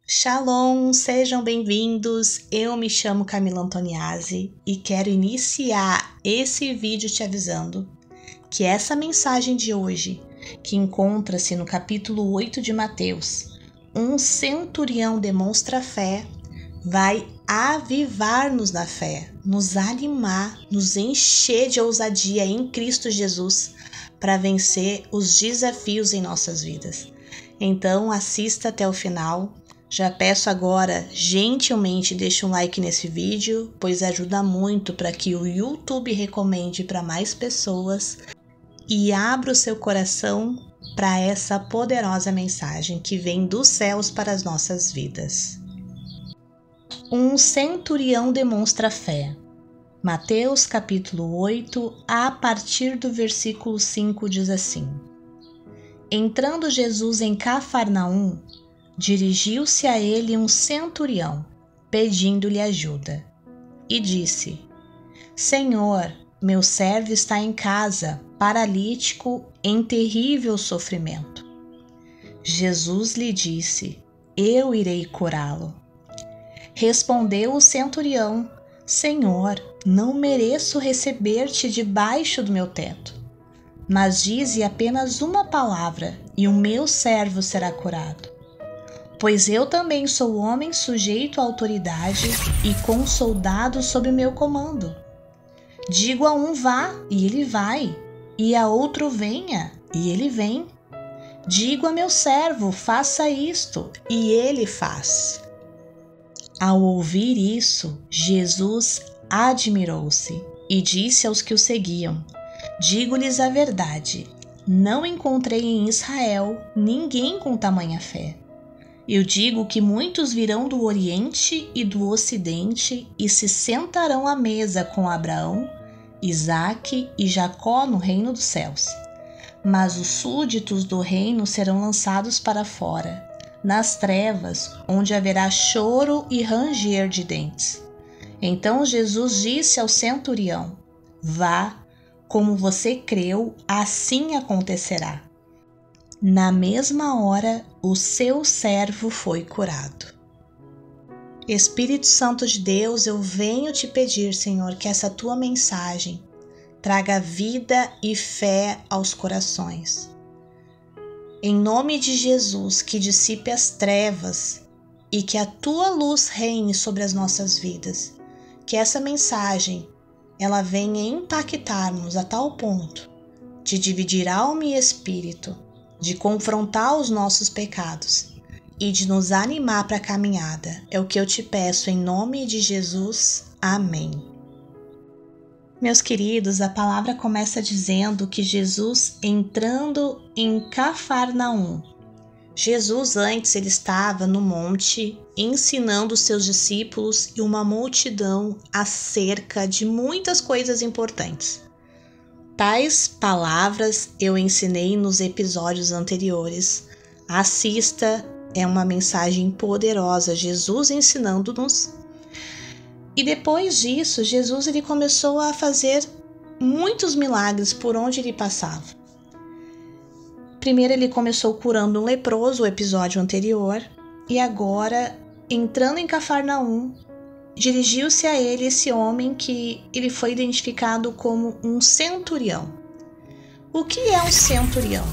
Shalom, sejam bem-vindos. Eu me chamo Camila Antoniazzi e quero iniciar esse vídeo te avisando que essa mensagem de hoje, que encontra-se no capítulo 8 de Mateus, um centurião demonstra fé, vai avivar-nos na fé, nos animar, nos encher de ousadia em Cristo Jesus para vencer os desafios em nossas vidas. Então, assista até o final. Já peço agora, gentilmente, deixe um like nesse vídeo, pois ajuda muito para que o YouTube recomende para mais pessoas e abra o seu coração para essa poderosa mensagem que vem dos céus para as nossas vidas. Um centurião demonstra fé. Mateus capítulo 8, a partir do versículo 5 diz assim: Entrando Jesus em Cafarnaum, dirigiu-se a ele um centurião, pedindo-lhe ajuda, e disse: Senhor, meu servo está em casa, paralítico, em terrível sofrimento. Jesus lhe disse: Eu irei curá-lo. Respondeu o centurião: Senhor, não mereço receber-te debaixo do meu teto, mas dize apenas uma palavra, e o meu servo será curado. Pois eu também sou homem sujeito à autoridade e com soldados sob meu comando. Digo a um vá, e ele vai, e a outro venha, e ele vem. Digo a meu servo, faça isto, e ele faz. Ao ouvir isso, Jesus admirou-se e disse aos que o seguiam: Digo-lhes a verdade, não encontrei em Israel ninguém com tamanha fé. Eu digo que muitos virão do Oriente e do Ocidente e se sentarão à mesa com Abraão, Isaque e Jacó no reino dos céus. Mas os súditos do reino serão lançados para fora, nas trevas, onde haverá choro e ranger de dentes. Então Jesus disse ao centurião: Vá, como você creu, assim acontecerá. Na mesma hora, o seu servo foi curado. Espírito Santo de Deus, eu venho te pedir, Senhor, que essa tua mensagem traga vida e fé aos corações. Em nome de Jesus, que dissipe as trevas e que a tua luz reine sobre as nossas vidas. Que essa mensagem, ela venha impactar-nos a tal ponto de dividir alma e espírito, de confrontar os nossos pecados e de nos animar para a caminhada. É o que eu te peço em nome de Jesus. Amém. Meus queridos, a palavra começa dizendo que Jesus entrando em Cafarnaum. Jesus antes ele estava no monte ensinando os seus discípulos e uma multidão acerca de muitas coisas importantes. Tais palavras eu ensinei nos episódios anteriores. Assista, é uma mensagem poderosa, Jesus ensinando-nos. E depois disso, Jesus ele começou a fazer muitos milagres por onde ele passava. Primeiro ele começou curando um leproso, o episódio anterior, e agora, entrando em Cafarnaum, dirigiu-se a ele esse homem que ele foi identificado como um centurião. O que é um centurião?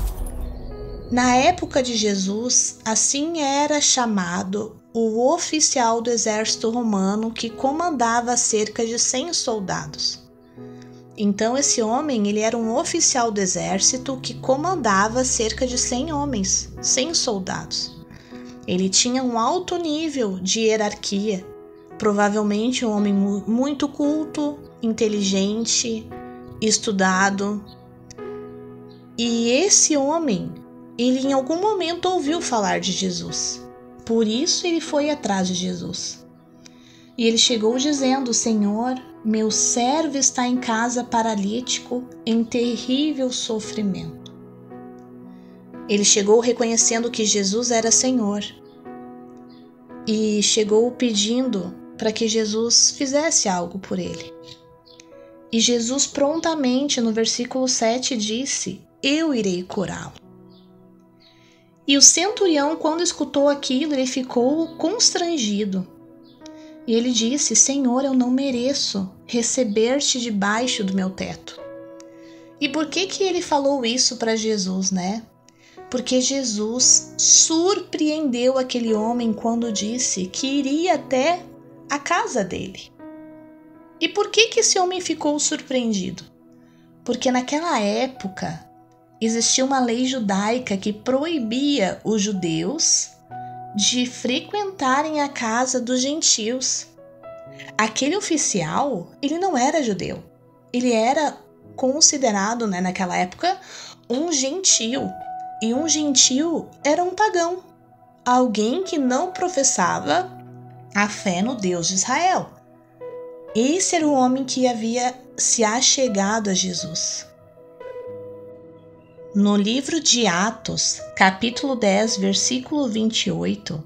Na época de Jesus, assim era chamado o oficial do exército romano que comandava cerca de 100 soldados. Então esse homem ele era um oficial do exército que comandava cerca de 100 homens, 100 soldados. Ele tinha um alto nível de hierarquia, provavelmente um homem muito culto, inteligente, estudado. E esse homem, ele em algum momento ouviu falar de Jesus. Por isso ele foi atrás de Jesus. E ele chegou dizendo: Senhor, meu servo está em casa paralítico, em terrível sofrimento. Ele chegou reconhecendo que Jesus era Senhor. E chegou pedindo para que Jesus fizesse algo por ele. E Jesus prontamente, no versículo 7, disse: Eu irei curá-lo. E o centurião, quando escutou aquilo, ele ficou constrangido. E ele disse: Senhor, eu não mereço receber-te debaixo do meu teto. E por que ele falou isso para Jesus, né? Porque Jesus surpreendeu aquele homem quando disse que iria até a casa dele. E por que esse homem ficou surpreendido? Porque naquela época existia uma lei judaica que proibia os judeus de frequentarem a casa dos gentios. Aquele oficial, ele não era judeu. Ele era considerado, né, naquela época, um gentio. E um gentio era um pagão. Alguém que não professava a fé no Deus de Israel. Esse era o homem que havia se achegado a Jesus. No livro de Atos, capítulo 10, versículo 28,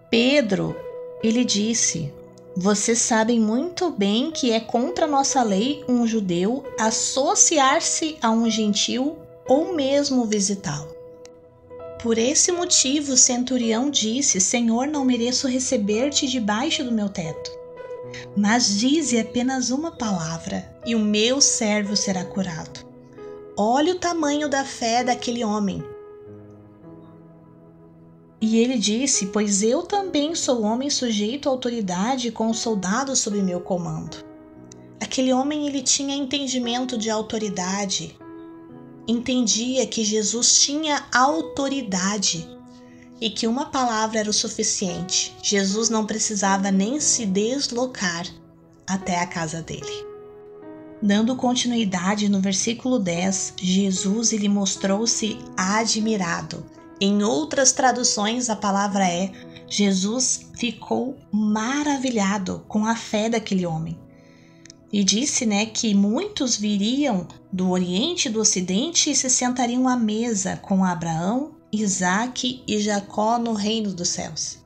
Pedro, ele disse: Vocês sabem muito bem que é contra nossa lei um judeu associar-se a um gentio ou mesmo visitá-lo. Por esse motivo o centurião disse: Senhor, não mereço receber-te debaixo do meu teto. Mas dize apenas uma palavra, e o meu servo será curado. Olha o tamanho da fé daquele homem. E ele disse: Pois eu também sou homem sujeito à autoridade com soldados sob meu comando. Aquele homem, ele tinha entendimento de autoridade. Entendia que Jesus tinha autoridade e que uma palavra era o suficiente. Jesus não precisava nem se deslocar até a casa dele. Dando continuidade no versículo 10, Jesus ele mostrou-se admirado. Em outras traduções a palavra é: Jesus ficou maravilhado com a fé daquele homem. E disse, né, que muitos viriam do Oriente e do Ocidente e se sentariam à mesa com Abraão, Isaque e Jacó no reino dos céus.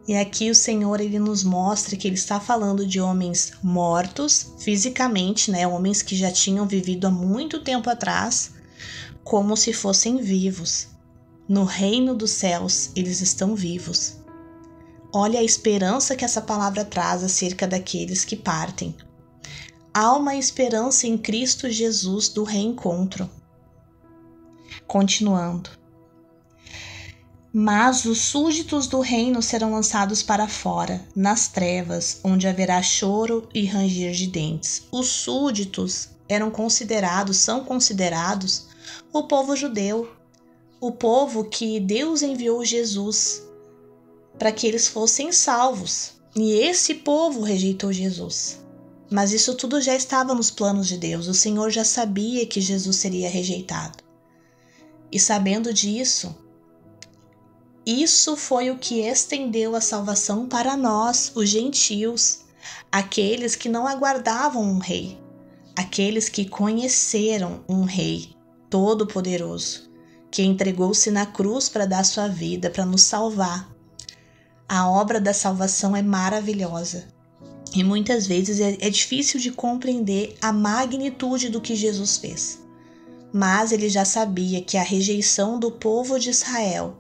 E aqui o Senhor ele nos mostra que ele está falando de homens mortos fisicamente, né, homens que já tinham vivido há muito tempo atrás, como se fossem vivos. No reino dos céus eles estão vivos. Olha a esperança que essa palavra traz acerca daqueles que partem. Há uma esperança em Cristo Jesus do reencontro. Continuando. Mas os súditos do reino serão lançados para fora, nas trevas, onde haverá choro e ranger de dentes. Os súditos são considerados o povo judeu, o povo que Deus enviou Jesus para que eles fossem salvos. E esse povo rejeitou Jesus. Mas isso tudo já estava nos planos de Deus. O Senhor já sabia que Jesus seria rejeitado. E sabendo disso, isso foi o que estendeu a salvação para nós, os gentios, aqueles que não aguardavam um rei, aqueles que conheceram um rei todo-poderoso, que entregou-se na cruz para dar sua vida, para nos salvar. A obra da salvação é maravilhosa. E muitas vezes é difícil de compreender a magnitude do que Jesus fez. Mas ele já sabia que a rejeição do povo de Israel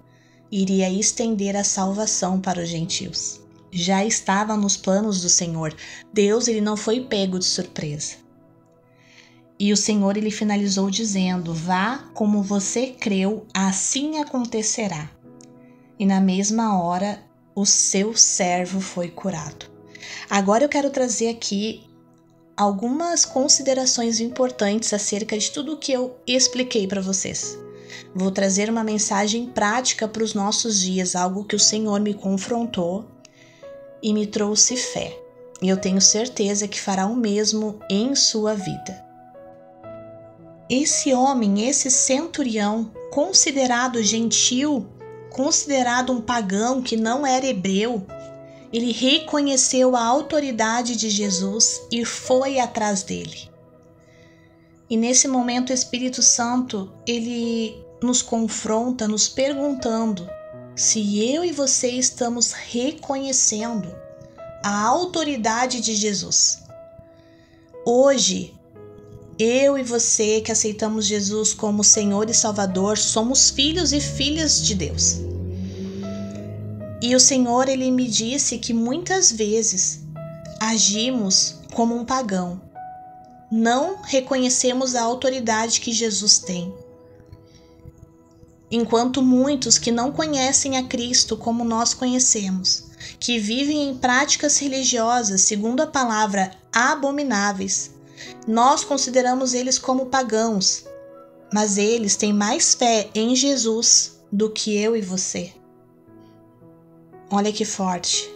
iria estender a salvação para os gentios. Já estava nos planos do Senhor. Deus ele não foi pego de surpresa. E o Senhor ele finalizou dizendo: Vá como você creu, assim acontecerá. E na mesma hora o seu servo foi curado. Agora eu quero trazer aqui algumas considerações importantes acerca de tudo o que eu expliquei para vocês. Vou trazer uma mensagem prática para os nossos dias, algo que o Senhor me confrontou e me trouxe fé. E eu tenho certeza que fará o mesmo em sua vida. Esse homem, esse centurião, considerado gentil, considerado um pagão que não era hebreu, ele reconheceu a autoridade de Jesus e foi atrás dele. E nesse momento o Espírito Santo, ele nos confronta, nos perguntando se eu e você estamos reconhecendo a autoridade de Jesus. Hoje, Eu e você que aceitamos Jesus como Senhor e Salvador, somos filhos e filhas de Deus. E o Senhor, Ele me disse que muitas vezes agimos como um pagão. Não reconhecemos a autoridade que Jesus tem. Enquanto muitos que não conhecem a Cristo como nós conhecemos, que vivem em práticas religiosas, segundo a palavra, abomináveis, nós consideramos eles como pagãos, mas eles têm mais fé em Jesus do que eu e você. Olha que forte.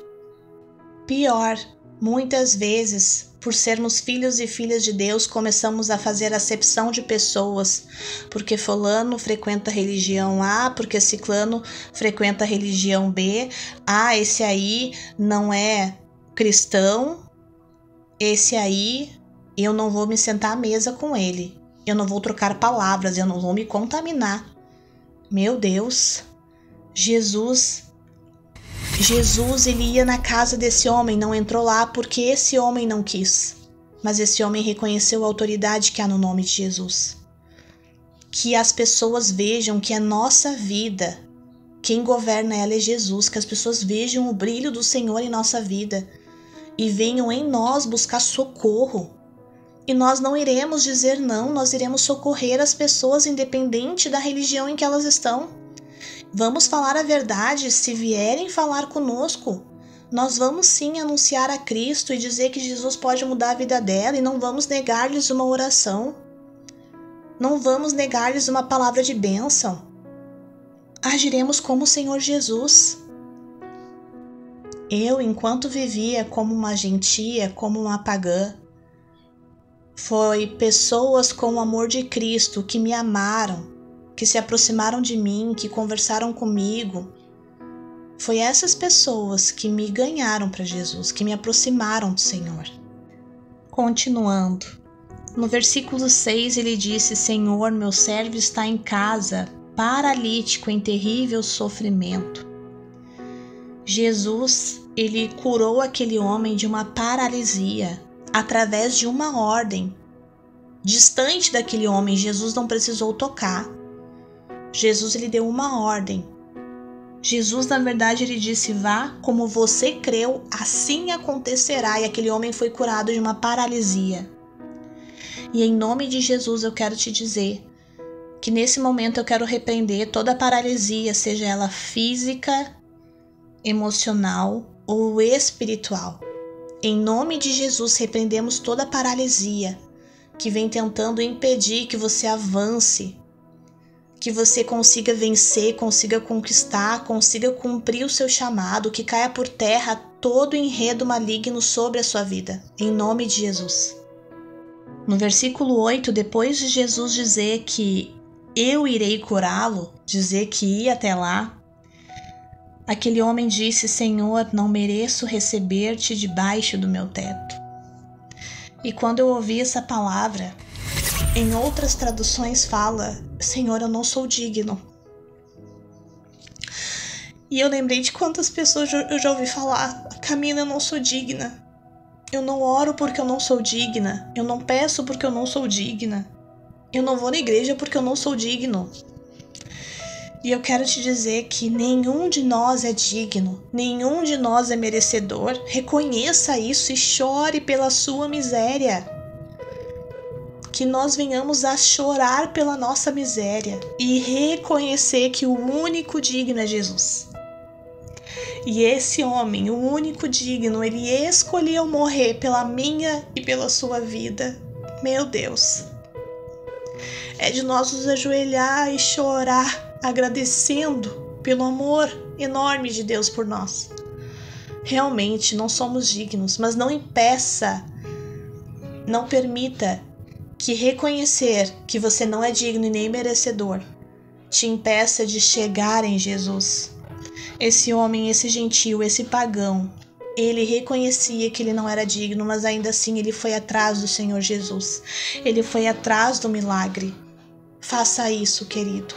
Pior, muitas vezes, por sermos filhos e filhas de Deus, começamos a fazer acepção de pessoas, porque fulano frequenta a religião A, porque ciclano frequenta a religião B, esse aí não é cristão, esse aí eu não vou me sentar à mesa com ele, eu não vou trocar palavras, eu não vou me contaminar. Meu Deus, Jesus, ele ia na casa desse homem, não entrou lá porque esse homem não quis. Mas esse homem reconheceu a autoridade que há no nome de Jesus. Que as pessoas vejam que a nossa vida, quem governa ela é Jesus, que as pessoas vejam o brilho do Senhor em nossa vida e venham em nós buscar socorro. E nós não iremos dizer não, nós iremos socorrer as pessoas independente da religião em que elas estão. Vamos falar a verdade se vierem falar conosco. Nós vamos sim anunciar a Cristo e dizer que Jesus pode mudar a vida dela e não vamos negar-lhes uma oração. Não vamos negar-lhes uma palavra de bênção. Agiremos como o Senhor Jesus. Eu, enquanto vivia como uma gentia, como uma pagã, foi pessoas com o amor de Cristo que me amaram, que se aproximaram de mim, que conversaram comigo. Foi essas pessoas que me ganharam para Jesus, que me aproximaram do Senhor. Continuando, no versículo 6 ele disse: Senhor, meu servo está em casa, paralítico em terrível sofrimento. Jesus, ele curou aquele homem de uma paralisia através de uma ordem. Distante daquele homem, Jesus não precisou tocar. Jesus, ele deu uma ordem. Jesus, na verdade, ele disse: vá, como você creu, assim acontecerá. E aquele homem foi curado de uma paralisia. E em nome de Jesus eu quero te dizer que nesse momento eu quero repreender toda paralisia, seja ela física, emocional ou espiritual. Em nome de Jesus repreendemos toda paralisia que vem tentando impedir que você avance, que você consiga vencer, consiga conquistar, consiga cumprir o seu chamado, que caia por terra todo enredo maligno sobre a sua vida, em nome de Jesus. No versículo 8, depois de Jesus dizer que eu irei curá-lo, dizer que ia até lá, aquele homem disse: Senhor, não mereço receber-te debaixo do meu teto. E quando eu ouvi essa palavra, em outras traduções fala: Senhor, eu não sou digno. E eu lembrei de quantas pessoas eu já ouvi falar: Camila, eu não sou digna. Eu não oro porque eu não sou digna. Eu não peço porque eu não sou digna. Eu não vou na igreja porque eu não sou digno. E eu quero te dizer que nenhum de nós é digno, nenhum de nós é merecedor. Reconheça isso e chore pela sua miséria. Que nós venhamos a chorar pela nossa miséria e reconhecer que o único digno é Jesus. E esse homem, o único digno, ele escolheu morrer pela minha e pela sua vida. Meu Deus. É de nós nos ajoelhar e chorar, agradecendo pelo amor enorme de Deus por nós. Realmente não somos dignos, mas não impeça, não permita que reconhecer que você não é digno e nem merecedor te impeça de chegar em Jesus. Esse homem, esse gentio, esse pagão, ele reconhecia que ele não era digno, mas ainda assim ele foi atrás do Senhor Jesus. Ele foi atrás do milagre. Faça isso, querido.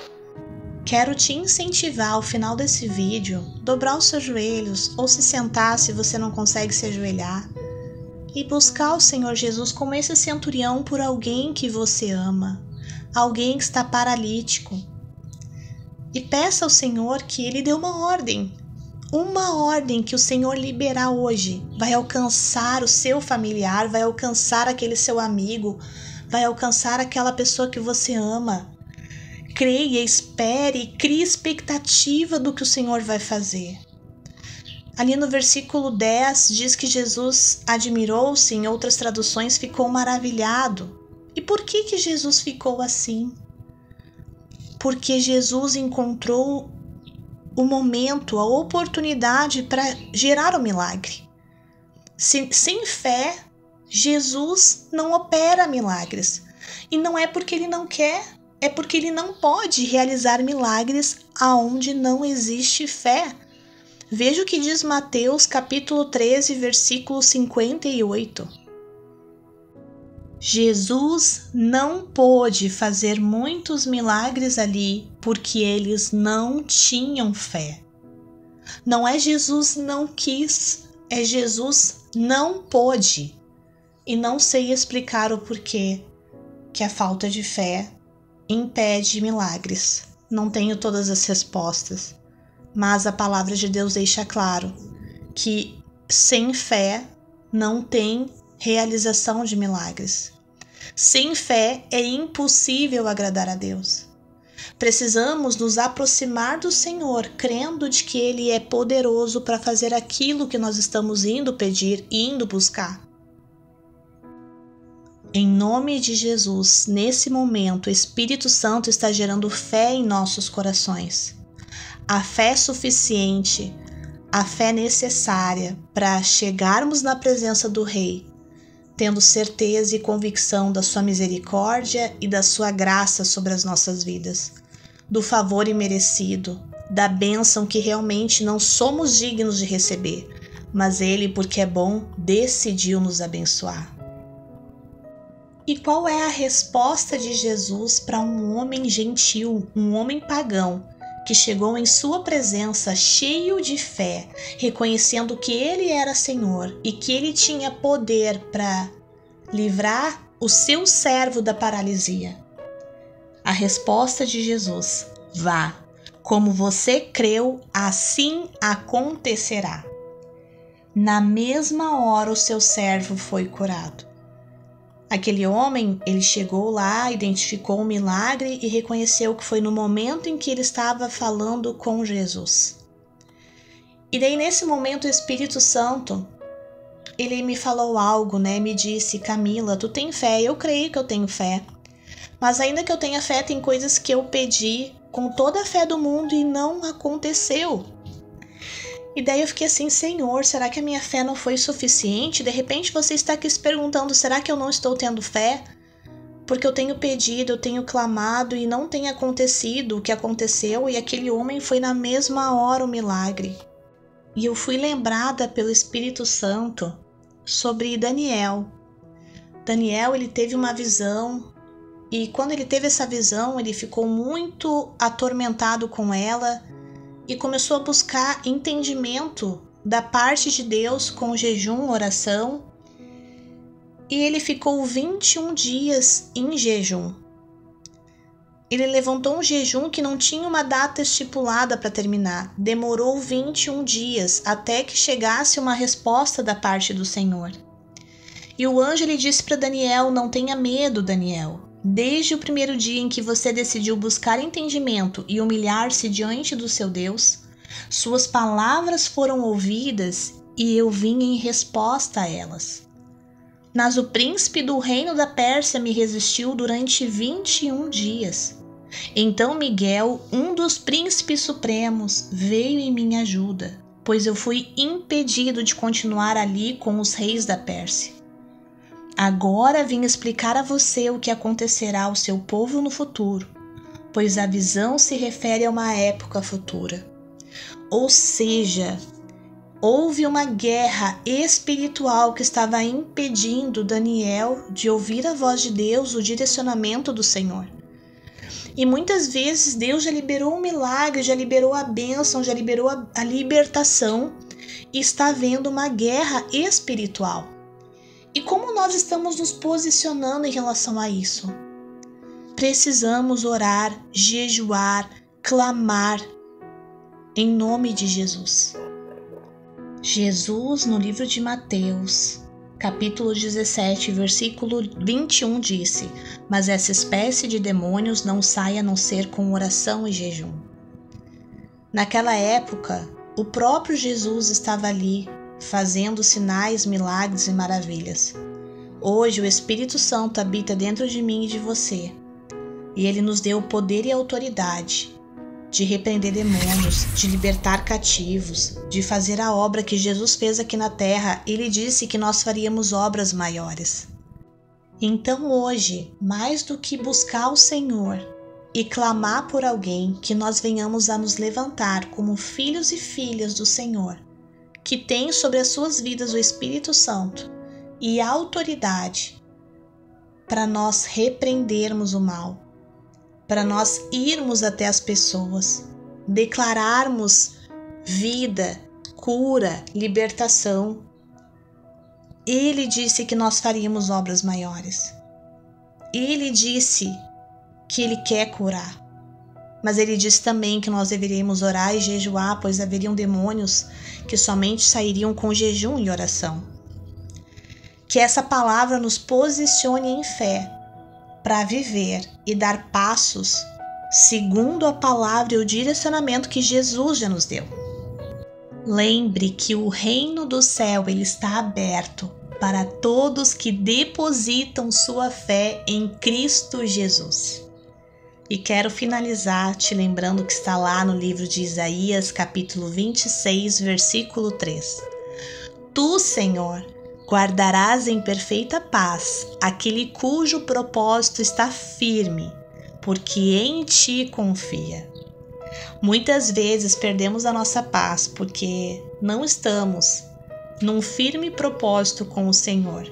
Quero te incentivar ao final desse vídeo, dobrar os seus joelhos ou se sentar se você não consegue se ajoelhar e buscar o Senhor Jesus como esse centurião por alguém que você ama, alguém que está paralítico. E peça ao Senhor que Ele dê uma ordem que o Senhor liberar hoje vai alcançar o seu familiar, vai alcançar aquele seu amigo, vai alcançar aquela pessoa que você ama. Creia, espere, crie expectativa do que o Senhor vai fazer. Ali no versículo 10 diz que Jesus admirou-se, em outras traduções ficou maravilhado. E por que Jesus ficou assim? Porque Jesus encontrou o momento, a oportunidade para gerar o milagre. Sem fé, Jesus não opera milagres. E não é porque Ele não quer, é porque Ele não pode realizar milagres aonde não existe fé. Veja o que diz Mateus capítulo 13, versículo 58. Jesus não pôde fazer muitos milagres ali porque eles não tinham fé. Não é Jesus não quis, é Jesus não pôde. E não sei explicar o porquê que a falta de fé impede milagres. Não tenho todas as respostas, mas a palavra de Deus deixa claro que sem fé não tem realização de milagres. Sem fé é impossível agradar a Deus. Precisamos nos aproximar do Senhor, crendo de que Ele é poderoso para fazer aquilo que nós estamos indo pedir e indo buscar. Em nome de Jesus, nesse momento, o Espírito Santo está gerando fé em nossos corações. A fé suficiente, a fé necessária para chegarmos na presença do Rei, tendo certeza e convicção da sua misericórdia e da sua graça sobre as nossas vidas, do favor imerecido, da bênção que realmente não somos dignos de receber, mas Ele, porque é bom, decidiu nos abençoar. E qual é a resposta de Jesus para um homem gentil, um homem pagão, que chegou em sua presença cheio de fé, reconhecendo que Ele era Senhor e que Ele tinha poder para livrar o seu servo da paralisia? A resposta de Jesus: vá, como você creu, assim acontecerá. Na mesma hora o seu servo foi curado. Aquele homem, ele chegou lá, identificou o milagre e reconheceu que foi no momento em que ele estava falando com Jesus. E daí nesse momento o Espírito Santo, ele me falou algo, me disse: Camila, tu tem fé? Eu creio que eu tenho fé. Mas ainda que eu tenha fé, tem coisas que eu pedi com toda a fé do mundo e não aconteceu. E daí eu fiquei assim: Senhor, será que a minha fé não foi suficiente? De repente você está aqui se perguntando: será que eu não estou tendo fé? Porque eu tenho pedido, eu tenho clamado e não tem acontecido o que aconteceu, e aquele homem foi na mesma hora o milagre. E eu fui lembrada pelo Espírito Santo sobre Daniel. Daniel, ele teve uma visão, e quando ele teve essa visão, ele ficou muito atormentado com ela e começou a buscar entendimento da parte de Deus com jejum, oração, e ele ficou 21 dias em jejum. Ele levantou um jejum que não tinha uma data estipulada para terminar. Demorou 21 dias até que chegasse uma resposta da parte do Senhor. E o anjo ele disse para Daniel: não tenha medo, Daniel. Desde o primeiro dia em que você decidiu buscar entendimento e humilhar-se diante do seu Deus, suas palavras foram ouvidas e eu vim em resposta a elas. Mas o príncipe do reino da Pérsia me resistiu durante 21 dias. Então Miguel, um dos príncipes supremos, veio em minha ajuda, pois eu fui impedido de continuar ali com os reis da Pérsia. Agora vim explicar a você o que acontecerá ao seu povo no futuro, pois a visão se refere a uma época futura. Ou seja, houve uma guerra espiritual que estava impedindo Daniel de ouvir a voz de Deus, o direcionamento do Senhor. E muitas vezes Deus já liberou um milagre, já liberou a bênção, já liberou a libertação, e está havendo uma guerra espiritual. E como nós estamos nos posicionando em relação a isso? Precisamos orar, jejuar, clamar em nome de Jesus. Jesus, no livro de Mateus, capítulo 17, versículo 21, disse: "Mas essa espécie de demônios não sai a não ser com oração e jejum." Naquela época, o próprio Jesus estava ali, fazendo sinais, milagres e maravilhas. Hoje o Espírito Santo habita dentro de mim e de você, e ele nos deu o poder e a autoridade de repreender demônios, de libertar cativos, de fazer a obra que Jesus fez aqui na terra. Ele disse que nós faríamos obras maiores. Então hoje, mais do que buscar o Senhor e clamar por alguém, que nós venhamos a nos levantar como filhos e filhas do Senhor, que tem sobre as suas vidas o Espírito Santo e a autoridade para nós repreendermos o mal, para nós irmos até as pessoas, declararmos vida, cura, libertação. Ele disse que nós faríamos obras maiores. Ele disse que ele quer curar. Mas ele disse também que nós deveríamos orar e jejuar, pois haveriam demônios que somente sairiam com jejum e oração. Que essa palavra nos posicione em fé para viver e dar passos segundo a palavra e o direcionamento que Jesus já nos deu. Lembre que o reino do céu ele está aberto para todos que depositam sua fé em Cristo Jesus. E quero finalizar te lembrando que está lá no livro de Isaías, capítulo 26, versículo 3. Tu, Senhor, guardarás em perfeita paz aquele cujo propósito está firme, porque em ti confia. Muitas vezes perdemos a nossa paz porque não estamos num firme propósito com o Senhor,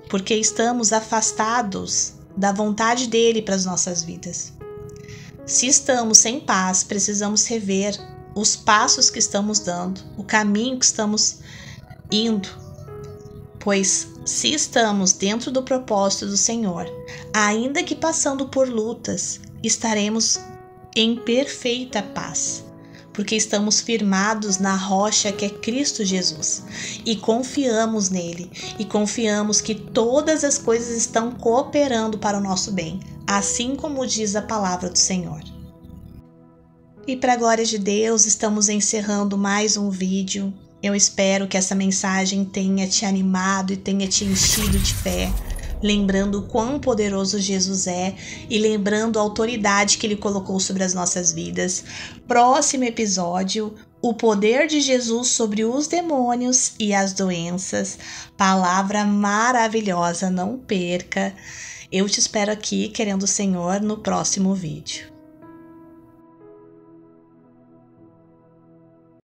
porque estamos afastados da vontade dele para as nossas vidas. Se estamos sem paz, precisamos rever os passos que estamos dando, o caminho que estamos indo. Pois se estamos dentro do propósito do Senhor, ainda que passando por lutas, estaremos em perfeita paz, porque estamos firmados na rocha que é Cristo Jesus e confiamos nele, e confiamos que todas as coisas estão cooperando para o nosso bem, assim como diz a palavra do Senhor. E para a glória de Deus, estamos encerrando mais um vídeo. Eu espero que essa mensagem tenha te animado e tenha te enchido de fé, lembrando o quão poderoso Jesus é e lembrando a autoridade que ele colocou sobre as nossas vidas. Próximo episódio, o poder de Jesus sobre os demônios e as doenças. Palavra maravilhosa, não perca. Eu te espero aqui, querendo o Senhor, no próximo vídeo.